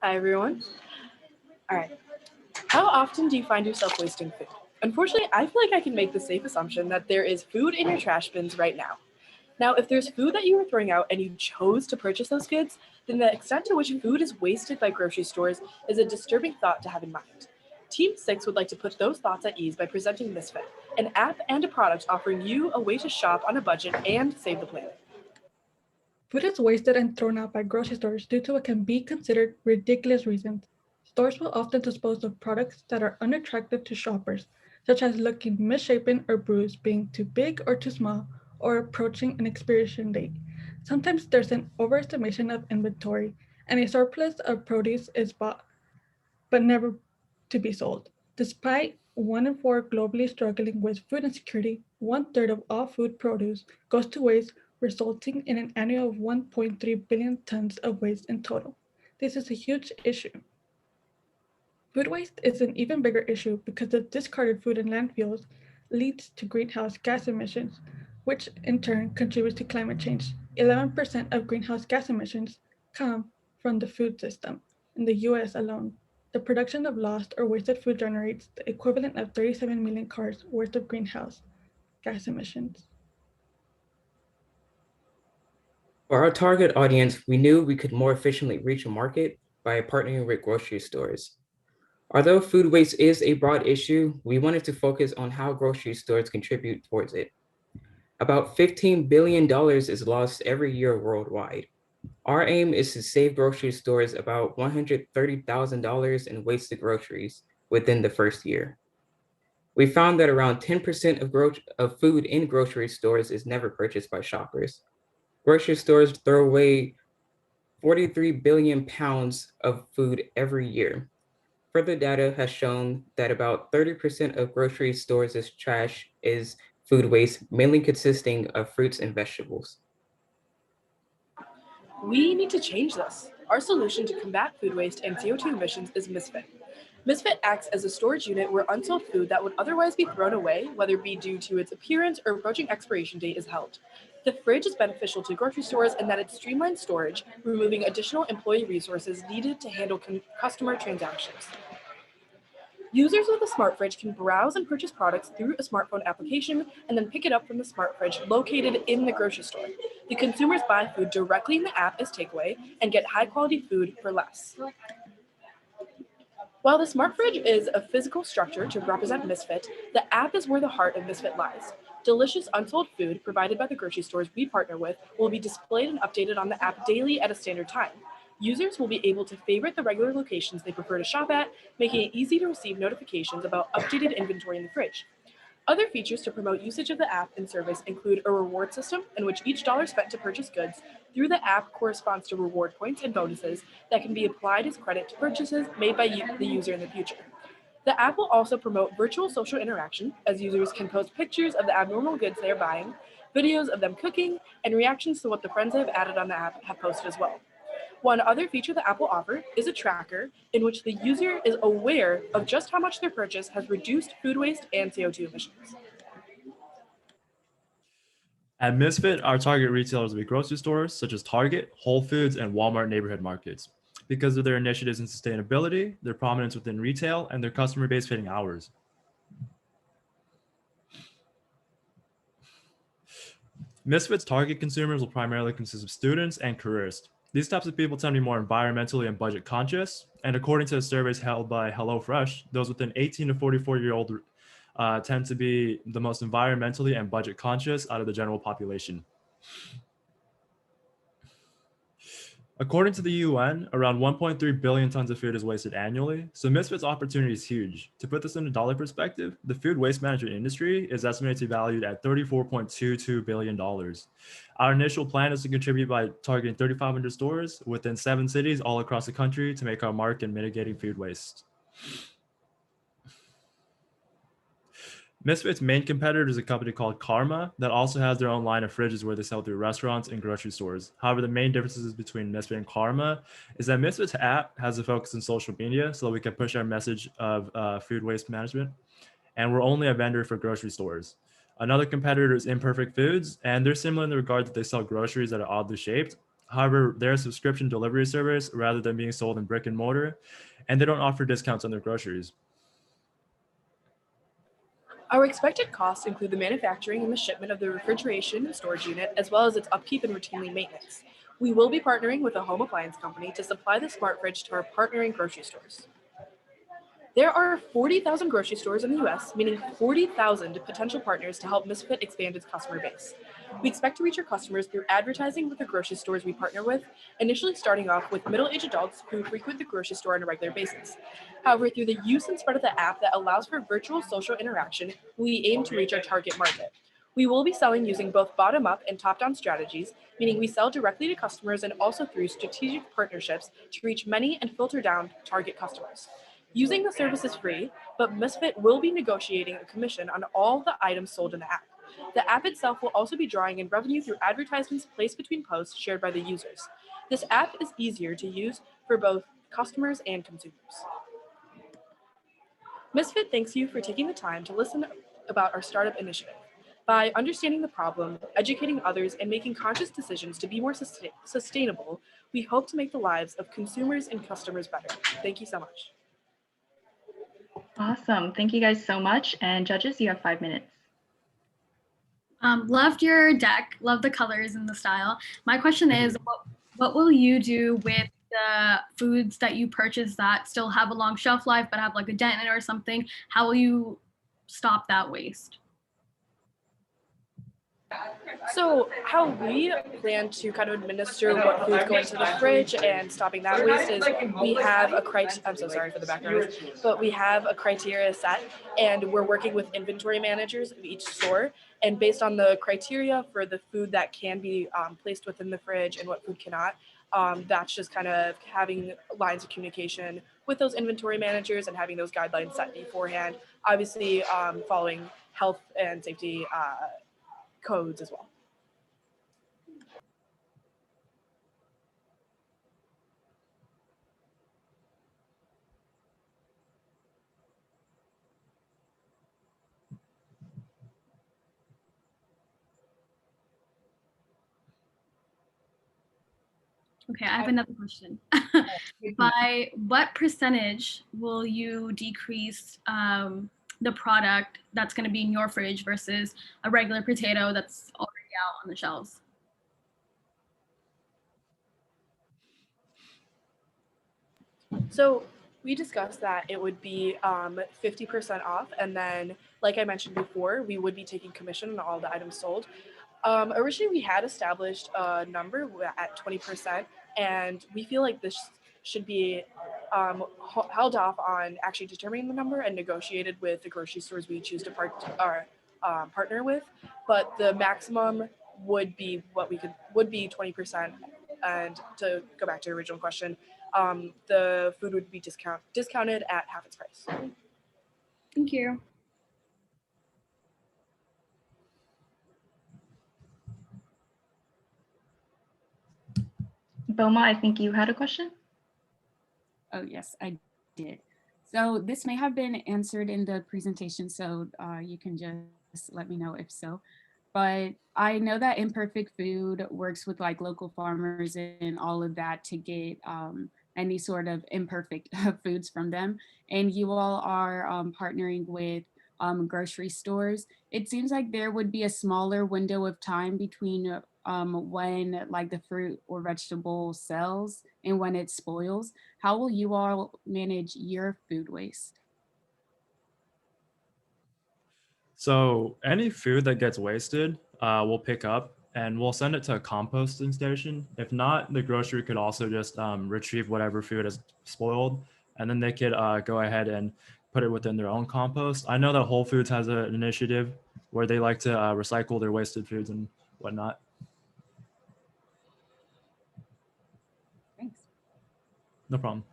Hi, everyone. All right. How often do you find yourself wasting food? Unfortunately, I feel like I can make the safe assumption that there is food in your trash bins right now. Now, if there's food that you were throwing out and you chose to purchase those goods, then the extent to which food is wasted by grocery stores is a disturbing thought to have in mind. Team 6 would like to put those thoughts at ease by presenting Misfit, an app and a product offering you a way to shop on a budget and save the planet. Food is wasted and thrown out by grocery stores due to what can be considered ridiculous reasons. Stores will often dispose of products that are unattractive to shoppers, such as looking misshapen or bruised, being too big or too small, or approaching an expiration date. Sometimes there's an overestimation of inventory, and a surplus of produce is bought but never to be sold. Despite 1 in 4 globally struggling with food insecurity, 1/3 of all food produce goes to waste, resulting in an annual of 1.3 billion tons of waste in total. This is a huge issue. Food waste is an even bigger issue because the discarded food in landfills leads to greenhouse gas emissions, which in turn contributes to climate change. 11% of greenhouse gas emissions come from the food system in the US alone. The production of lost or wasted food generates the equivalent of 37 million cars worth of greenhouse gas emissions. For our target audience, we knew we could more efficiently reach a market by partnering with grocery stores. Although food waste is a broad issue, we wanted to focus on how grocery stores contribute towards it. About $15 billion is lost every year worldwide. Our aim is to save grocery stores about $130,000 in wasted groceries within the first year. We found that around 10% of food in grocery stores is never purchased by shoppers. Grocery stores throw away 43 billion pounds of food every year. Further data has shown that about 30% of grocery stores' trash is food waste, mainly consisting of fruits and vegetables. We need to change this. Our solution to combat food waste and CO2 emissions is Misfit. Misfit acts as a storage unit where unsold food that would otherwise be thrown away, whether it be due to its appearance or approaching expiration date, is held. The fridge is beneficial to grocery stores in that it streamlines storage, removing additional employee resources needed to handle customer transactions. Users with a smart fridge can browse and purchase products through a smartphone application and then pick it up from the smart fridge located in the grocery store. The consumers buy food directly in the app as takeaway and get high quality food for less. While the smart fridge is a physical structure to represent Misfit, the app is where the heart of Misfit lies. Delicious unsold food provided by the grocery stores we partner with will be displayed and updated on the app daily at a standard time. Users will be able to favorite the regular locations they prefer to shop at, making it easy to receive notifications about updated inventory in the fridge. Other features to promote usage of the app and service include a reward system in which each dollar spent to purchase goods through the app corresponds to reward points and bonuses that can be applied as credit to purchases made by the user in the future. The app will also promote virtual social interaction, as users can post pictures of the abnormal goods they are buying, videos of them cooking, and reactions to what the friends they have added on the app have posted as well. One other feature the app will offer is a tracker in which the user is aware of just how much their purchase has reduced food waste and CO2 emissions. At Misfit, our target retailers will be grocery stores such as Target, Whole Foods, and Walmart neighborhood markets. Because of their initiatives in sustainability, their prominence within retail, and their customer base fitting ours. Misfit's target consumers will primarily consist of students and careerists. These types of people tend to be more environmentally and budget conscious, and according to surveys held by HelloFresh, those within 18 to 44-year-old tend to be the most environmentally and budget conscious out of the general population. According to the UN, around 1.3 billion tons of food is wasted annually, so Misfit's opportunity is huge. To put this in a dollar perspective, the food waste management industry is estimated to be valued at $34.22 billion. Our initial plan is to contribute by targeting 3,500 stores within 7 cities all across the country to make our mark in mitigating food waste. Misfit's main competitor is a company called Karma that also has their own line of fridges where they sell through restaurants and grocery stores. However, the main differences between Misfit and Karma is that Misfit's app has a focus on social media so that we can push our message of food waste management, and we're only a vendor for grocery stores. Another competitor is Imperfect Foods, and they're similar in the regard that they sell groceries that are oddly shaped. However, they're a subscription delivery service rather than being sold in brick and mortar, and they don't offer discounts on their groceries. Our expected costs include the manufacturing and the shipment of the refrigeration and storage unit, as well as its upkeep and routine maintenance. We will be partnering with a home appliance company to supply the smart fridge to our partnering grocery stores. There are 40,000 grocery stores in the US, meaning 40,000 potential partners to help Misfit expand its customer base. We expect to reach our customers through advertising with the grocery stores we partner with, initially starting off with middle-aged adults who frequent the grocery store on a regular basis. However, through the use and spread of the app that allows for virtual social interaction, we aim to reach our target market. We will be selling using both bottom-up and top-down strategies, meaning we sell directly to customers and also through strategic partnerships to reach many and filter down target customers. Using the service is free, but Misfit will be negotiating a commission on all the items sold in the app. The app itself will also be drawing in revenue through advertisements placed between posts shared by the users. This app is easier to use for both customers and consumers. Misfit thanks you for taking the time to listen about our startup initiative. By understanding the problem, educating others, and making conscious decisions to be more sustainable, we hope to make the lives of consumers and customers better. Thank you so much. Awesome. Thank you guys so much. And judges, you have 5 minutes. Loved your deck, love the colors and the style. My question is, what will you do with the foods that you purchase that still have a long shelf life but have like a dent in it or something? How will you stop that waste? So how we plan to kind of administer what foods go into the fridge and stopping that waste is we have a criteria. I'm so sorry for the background noise, but we have a criteria set, and we're working with inventory managers of each store. And based on the criteria for the food that can be placed within the fridge and what food cannot, that's just kind of having lines of communication with those inventory managers and having those guidelines set beforehand. Obviously, following health and safety codes as well. Okay, I have another question. By what percentage will you decrease the product that's going to be in your fridge versus a regular potato that's already out on the shelves? So we discussed that it would be 50% off, and then, like I mentioned before, we would be taking commission on all the items sold. Originally, we had established a number at 20%, and we feel like this should be held off on actually determining the number and negotiated with the grocery stores we choose to partner with. But the maximum would be would be 20%. And to go back to your original question, the food would be discounted at half its price. Thank you. Boma, I think you had a question? Oh, yes, I did. So this may have been answered in the presentation, so you can just let me know if so. But I know that Imperfect Food works with like local farmers and all of that to get any sort of imperfect foods from them. And you all are partnering with grocery stores. It seems like there would be a smaller window of time between when like the fruit or vegetable sells and when it spoils. How will you all manage your food waste? So any food that gets wasted, we'll pick up and we'll send it to a composting station. If not, the grocery could also just retrieve whatever food is spoiled, and then they could go ahead and put it within their own compost. I know that Whole Foods has an initiative where they like to recycle their wasted foods and whatnot. Thanks. No problem.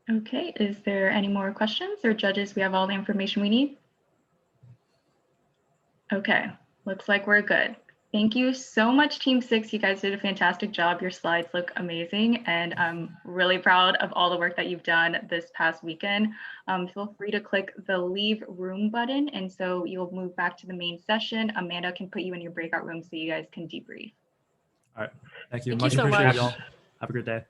Okay, is there any more questions, or judges, we have all the information we need? Okay, looks like we're good. Thank you so much, Team 6. You guys did a fantastic job. Your slides look amazing, and I'm really proud of all the work that you've done this past weekend. Feel free to click the leave room button, and so you'll move back to the main session. Amanda can put you in your breakout room so you guys can debrief. All right. Thank you. Thank you Much so appreciated, much. y'all. Have a great day.